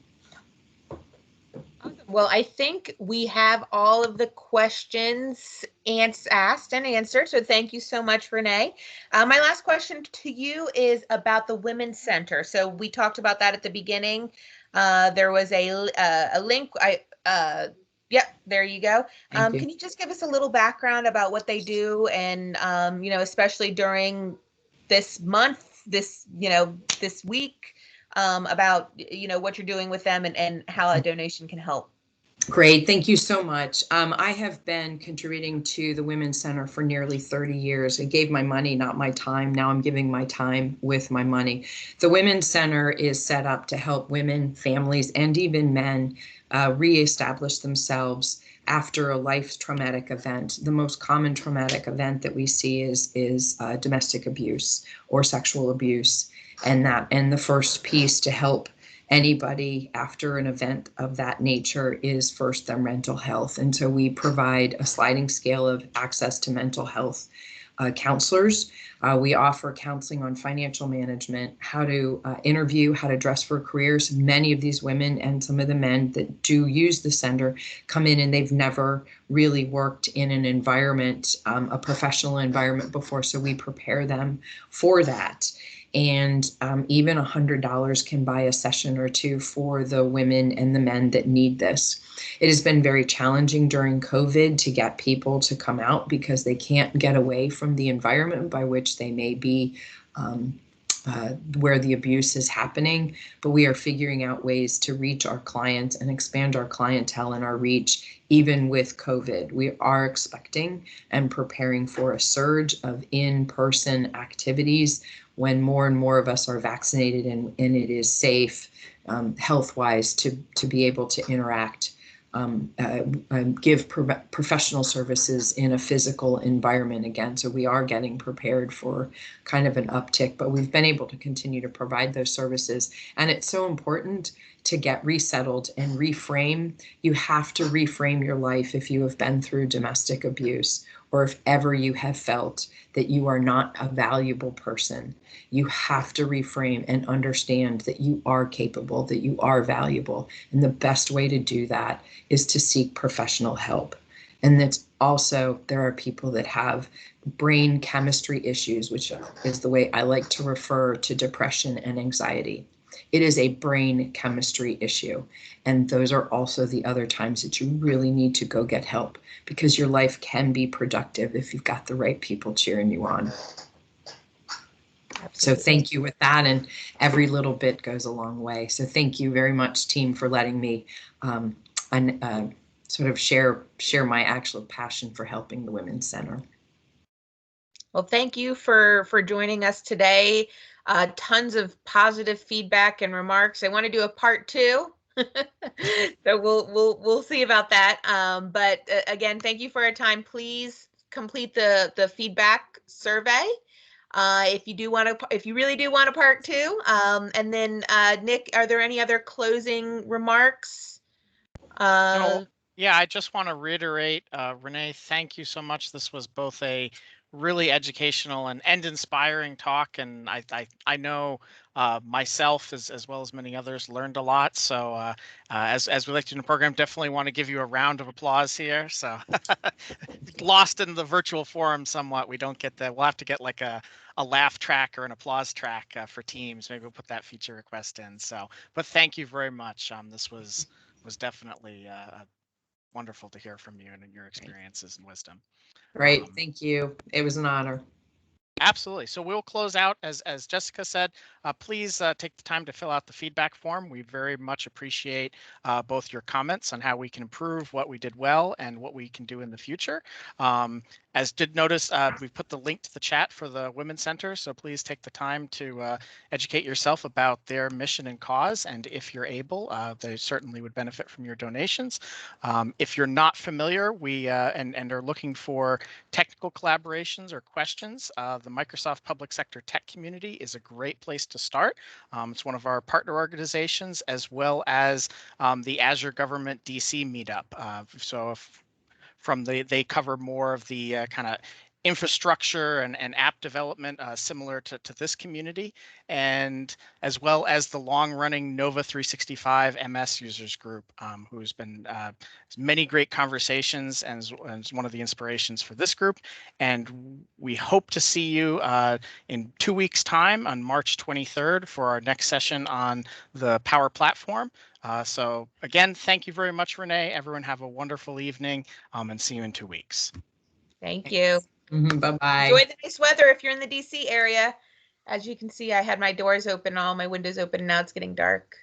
Well, I think we have all of the questions asked and answered. So thank you so much, Renee. My last question to you is about the Women's Center. So we talked about that at the beginning. There was a link. Yep, there you go. Can you just give us a little background about what they do and, especially during this month, this week, about what you're doing with them and how a donation can help. Great, thank you so much. I have been contributing to the Women's Center for nearly 30 years. I gave my money, not my time. Now I'm giving my time with my money. The Women's Center is set up to help women, families, and even men reestablish themselves after a life traumatic event. The most common traumatic event that we see is domestic abuse or sexual abuse. And the first piece to help anybody after an event of that nature is first their mental health. And so we provide a sliding scale of access to mental health counselors. We offer counseling on financial management, how to interview, how to dress for careers. Many of these women and some of the men that do use the center come in and they've never really worked in an environment, a professional environment before. So we prepare them for that. And even $100 can buy a session or two for the women and the men that need this. It has been very challenging during COVID to get people to come out because they can't get away from the environment by which they may be where the abuse is happening. But we are figuring out ways to reach our clients and expand our clientele and our reach even with COVID. We are expecting and preparing for a surge of in-person activities when more and more of us are vaccinated and it is safe health-wise to be able to interact, give professional services in a physical environment again. So we are getting prepared for kind of an uptick, but we've been able to continue to provide those services. And it's so important to get resettled and reframe. You have to reframe your life if you have been through domestic abuse, or if ever you have felt that you are not a valuable person. You have to reframe and understand that you are capable, that you are valuable. And the best way to do that is to seek professional help. And that's also, there are people that have brain chemistry issues, which is the way I like to refer to depression and anxiety. It is a brain chemistry issue. And those are also the other times that you really need to go get help, because your life can be productive if you've got the right people cheering you on. So thank you with that, and every little bit goes a long way. So thank you very much, team, for letting me sort of share my actual passion for helping the Women's Center. Well, thank you for joining us today. Tons of positive feedback and remarks. I want to do a part 2. So we'll see about that. But again, thank you for your time. Please complete the feedback survey if you really do want a part 2. And then Nick, are there any other closing remarks? No. Yeah, I just want to reiterate, Renee, thank you so much. This was both a really educational and inspiring talk. And I know myself as well as many others learned a lot. So as we like to do in the program, definitely want to give you a round of applause here. So lost in the virtual forum somewhat. We don't get that. We'll have to get like a laugh track or an applause track for Teams. Maybe we'll put that feature request in. So, but thank you very much. This was definitely wonderful to hear from you and your experiences and wisdom. Right. Thank you. It was an honor. Absolutely. So we'll close out, as Jessica said, please take the time to fill out the feedback form. We very much appreciate both your comments on how we can improve what we did well and what we can do in the future. As did notice, we've put the link to the chat for the Women's Center, so please take the time to educate yourself about their mission and cause, and if you're able, they certainly would benefit from your donations. If you're not familiar, we and are looking for technical collaborations or questions, the Microsoft Public Sector Tech Community is a great place to start. It's one of our partner organizations, as well as the Azure Government DC Meetup. They cover more of the kind of infrastructure and app development similar to this community, and as well as the long-running Nova 365 MS users group, who's been many great conversations and is one of the inspirations for this group. And we hope to see you in 2 weeks' time on March 23rd for our next session on the Power Platform. So again, thank you very much, Renee. Everyone have a wonderful evening, and see you in 2 weeks. Thank you. Bye-bye. Enjoy the nice weather if you're in the DC area. As you can see, I had my doors open, all my windows open, and now it's getting dark.